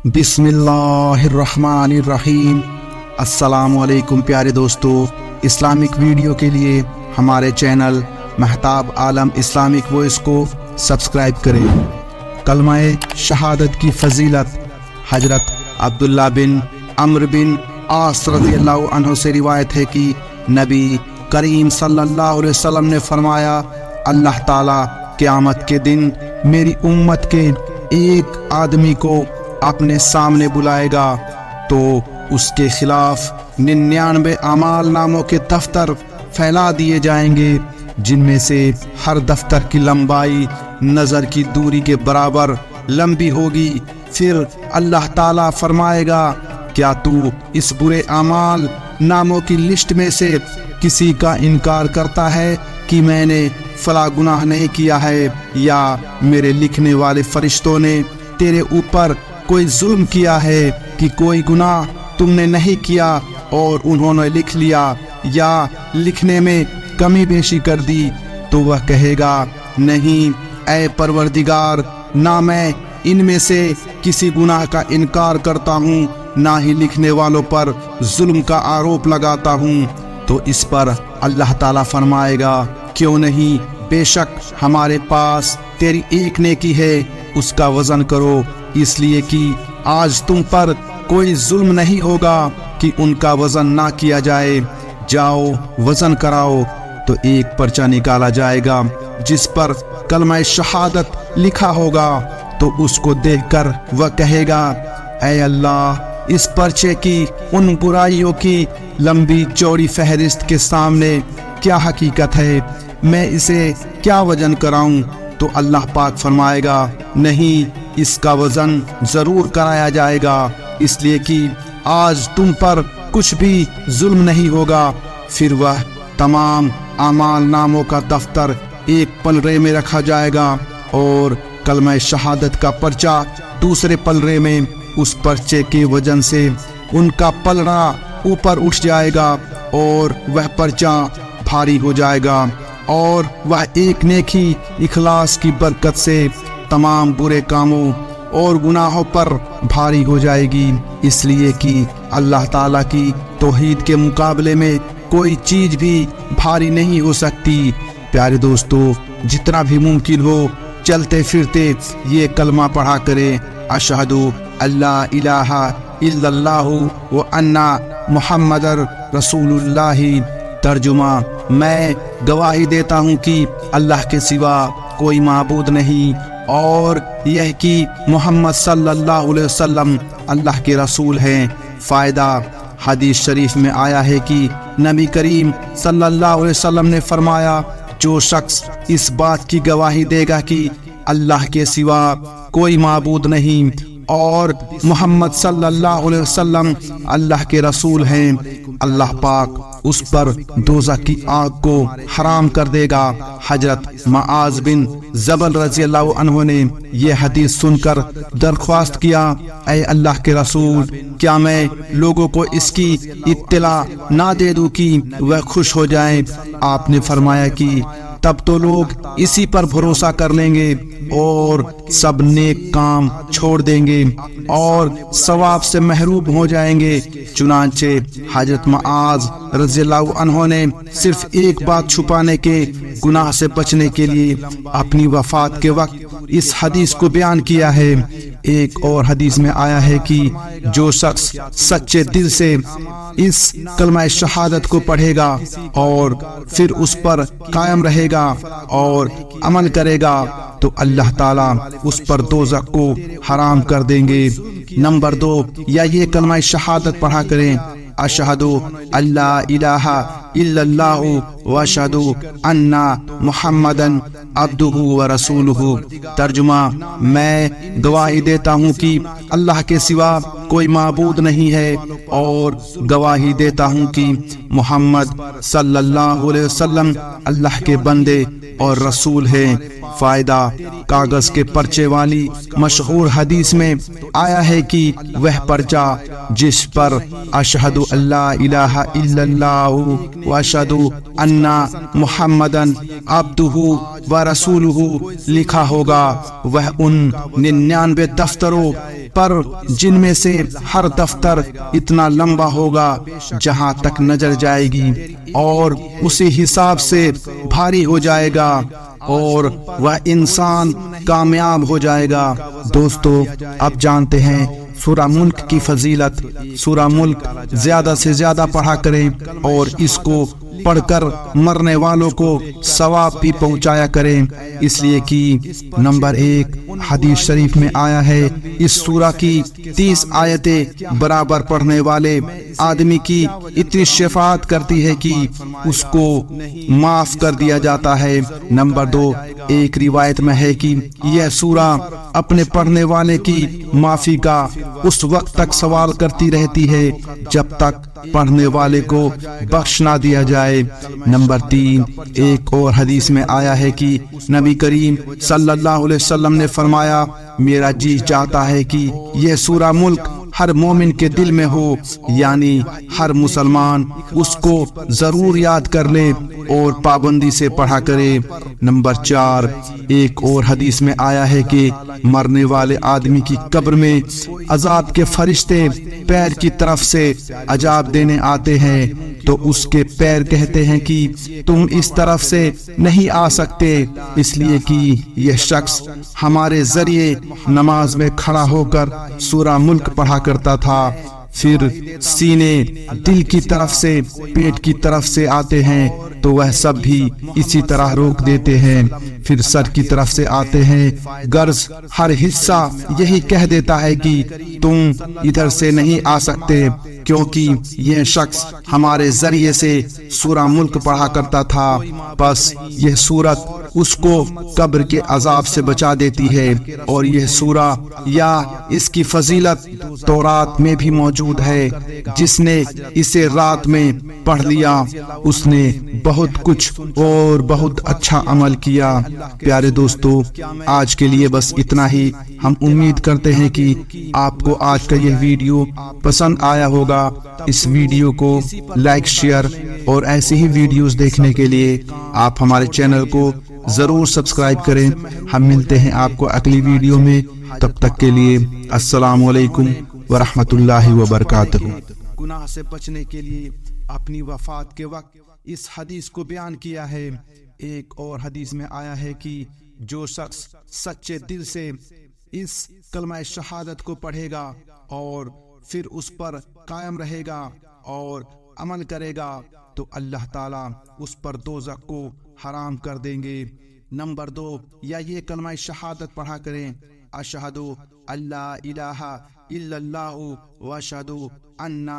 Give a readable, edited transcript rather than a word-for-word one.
بسم اللہ الرحمن الرحیم۔ السلام علیکم پیارے دوستو، اسلامک ویڈیو کے لیے ہمارے چینل مہتاب عالم اسلامک وائس کو سبسکرائب کریں۔ کلمہ شہادت کی فضیلت حضرت عبداللہ بن عمرو بن عاص رضی اللہ عنہ سے روایت ہے کہ نبی کریم صلی اللہ علیہ وسلم نے فرمایا، اللہ تعالیٰ قیامت کے دن میری امت کے ایک آدمی کو اپنے سامنے بلائے گا تو اس کے خلاف 99 اعمال ناموں کے دفتر پھیلا دیے جائیں گے، جن میں سے ہر دفتر کی لمبائی نظر کی دوری کے برابر لمبی ہوگی۔ پھر اللہ تعالیٰ فرمائے گا، کیا تو اس برے اعمال ناموں کی لسٹ میں سے کسی کا انکار کرتا ہے کہ میں نے فلاں گناہ نہیں کیا ہے، یا میرے لکھنے والے فرشتوں نے تیرے اوپر کوئی ظلم کیا ہے کہ کوئی گناہ تم نے نہیں کیا اور انہوں نے لکھ لیا، یا لکھنے میں کمی بیشی کر دی؟ تو وہ کہے گا، نہیں اے پروردگار، نہ میں ان میں سے کسی گناہ کا انکار کرتا ہوں، نہ ہی لکھنے والوں پر ظلم کا آروپ لگاتا ہوں۔ تو اس پر اللہ تعالیٰ فرمائے گا، کیوں نہیں، بے شک ہمارے پاس تیری ایک نیکی ہے، اس کا وزن کرو، اس لیے کہ آج تم پر کوئی ظلم نہیں ہوگا کہ ان کا وزن نہ کیا جائے۔ جاؤ وزن کراؤ۔ تو ایک پرچہ نکالا جائے گا جس پر کلمہ شہادت لکھا ہوگا، تو اس کو دیکھ کر وہ کہے گا، اے اللہ، اس پرچے کی ان برائیوں کی لمبی چوڑی فہرست کے سامنے کیا حقیقت ہے، میں اسے کیا وزن کراؤں؟ تو اللہ پاک فرمائے گا، نہیں، اس کا وزن ضرور کرایا جائے گا، اس لیے کہ آج تم پر کچھ بھی ظلم نہیں ہوگا۔ پھر وہ تمام اعمال ناموں کا دفتر ایک پلڑے میں رکھا جائے گا اور کلمہ شہادت کا پرچہ دوسرے پلڑے میں۔ اس پرچے کے وزن سے ان کا پلڑا اوپر اٹھ جائے گا اور وہ پرچہ بھاری ہو جائے گا، اور وہ ایک نیکی اخلاص کی برکت سے تمام برے کاموں اور گناہوں پر بھاری ہو جائے گی، اس لیے کہ اللہ تعالیٰ کی توحید کے مقابلے میں کوئی چیز بھی بھاری نہیں ہو سکتی۔ پیارے دوستو، جتنا بھی ممکن ہو چلتے پھرتے یہ کلمہ پڑھا کریں، اشہد اللہ الہ الا اللہ وان محمد رسول اللہ۔ ترجمہ، میں گواہی دیتا ہوں کہ اللہ کے سوا کوئی معبود نہیں، اور یہ کہ محمد صلی اللہ علیہ وسلم اللہ کے رسول ہیں۔ فائدہ، حدیث شریف میں آیا ہے کہ نبی کریم صلی اللہ علیہ وسلم نے فرمایا، جو شخص اس بات کی گواہی دے گا کہ اللہ کے سوا کوئی معبود نہیں اور محمد صلی اللہ علیہ وسلم اللہ کے رسول ہیں، اللہ پاک اس پر دوزخ کی آگ کو حرام کر دے گا۔ حضرت معاذ بن جبل رضی اللہ عنہ نے یہ حدیث سن کر درخواست کیا، اے اللہ کے رسول، کیا میں لوگوں کو اس کی اطلاع نہ دے دوں کہ وہ خوش ہو جائیں؟ آپ نے فرمایا کہ تب تو لوگ اسی پر بھروسہ کر لیں گے اور سب نیک کام چھوڑ دیں گے اور ثواب سے محروم ہو جائیں گے۔ چنانچہ حضرت معاذ رضی اللہ عنہ نے صرف ایک بات چھپانے کے گناہ سے بچنے کے لیے اپنی وفات کے وقت اس حدیث کو بیان کیا ہے۔ ایک اور حدیث میں آیا ہے کہ جو شخص سچے دل سے اس کلمہ شہادت کو پڑھے گا اور پھر اس پر قائم رہے گا اور عمل کرے گا تو اللہ تعالیٰ اس پر دوزخ کو حرام کر دیں گے۔ نمبر 2، یا یہ کلمہ شہادت پڑھا کریں، اشہد اللہ الہ الا اللہ واشہد ان محمدا عبدہ ورسولہ۔ ترجمہ، میں گواہی دیتا ہوں کہ اللہ کے سوا کوئی معبود نہیں ہے، اور گواہی دیتا ہوں کہ محمد صلی اللہ علیہ وسلم اللہ کے بندے اور رسول ہیں۔ فائدہ، کاغذ کے پرچے والی مشہور حدیث میں آیا ہے کہ وہ پرچہ جس پر اشہد اللہ الہ الا اللہ واشہد ان محمدا عبدہ ورسولہ لکھا ہوگا، وہ ان 99 دفتروں پر جن میں سے ہر دفتر اتنا لمبا ہوگا جہاں تک نظر جائے گی، اور اسی حساب سے بھاری ہو جائے گا، اور وہ انسان کامیاب ہو جائے گا۔ دوستو، اب جانتے ہیں سورہ ملک کی فضیلت۔ سورہ ملک زیادہ سے زیادہ پڑھا کریں، اور اس کو پڑھ کر مرنے والوں کو ثواب بھی پہنچایا کریں، اس لیے کہ نمبر 1 حدیث شریف میں آیا ہے، اس سورہ کی 30 آیتیں برابر پڑھنے والے آدمی کی اتنی شفاعت کرتی ہے کہ اس کو معاف کر دیا جاتا ہے۔ نمبر 2، ایک روایت میں ہے کہ یہ سورہ اپنے پڑھنے والے کی معافی کا اس وقت تک سوال کرتی رہتی ہے جب تک پڑھنے والے کو بخش نہ دیا جائے۔ نمبر 3، ایک اور حدیث میں آیا ہے کہ نبی کریم صلی اللہ علیہ وسلم نے فرمایا، میرا جی چاہتا ہے کہ یہ سورہ ملک ہر مومن کے دل میں ہو، یعنی ہر مسلمان اس کو ضرور یاد کر لے اور پابندی سے پڑھا کرے۔ نمبر 4، ایک اور حدیث میں آیا ہے کہ مرنے والے آدمی کی قبر میں عذاب کے فرشتے پیر کی طرف سے عذاب دینے آتے ہیں، تو اس کے پیر کہتے ہیں کہ تم اس طرف سے نہیں آ سکتے، اس لیے کہ یہ شخص ہمارے ذریعے نماز میں کھڑا ہو کر سورہ ملک پڑھا کرتا تھا۔ پھر سینے دل کی طرف سے پیٹ کی طرف سے آتے ہیں تو وہ سب بھی اسی طرح روک دیتے ہیں۔ پھر سر کی طرف سے آتے ہیں، غرض ہر حصہ یہی کہہ دیتا ہے کہ تم ادھر سے نہیں آ سکتے، کیونکہ یہ شخص ہمارے ذریعے سے سورہ ملک پڑھا کرتا تھا۔ بس یہ سورت اس کو قبر کے عذاب سے بچا دیتی ہے، اور یہ سورہ یا اس کی فضیلت تورات میں بھی موجود ہے۔ جس نے اسے رات میں پڑھ لیا اس نے بہت کچھ اور بہت اچھا عمل کیا۔ پیارے دوستو، آج کے لیے بس اتنا ہی۔ ہم امید کرتے ہیں کہ آپ کو آج کا یہ ویڈیو پسند آیا ہوگا۔ اس ویڈیو کو لائک، شیئر اور ایسی ہی ویڈیوز دیکھنے کے لیے آپ ہمارے چینل کو ضرور سبسکرائب کریں۔ ہم ملتے ہیں آپ کو اگلی ویڈیو میں، تب تک کے لیے السلام علیکم ورحمۃ اللہ وبرکاتہ۔ گناہ سے بچنے کے لیے اپنی وفات کے وقت اس حدیث کو بیان کیا ہے۔ ایک اور حدیث میں آیا ہے کہ جو شخص سچے دل سے اس کلمہ شہادت کو پڑھے گا اور پھر اس پر قائم رہے گا اور عمل کرے گا تو اللہ تعالیٰ اس پر دوزخ کو حرام کر دیں گے۔ نمبر 2، یا یہ کلمہ شہادت پڑھا کریں، اشہدو اللہ الہ الا اللہ و اشہدو ان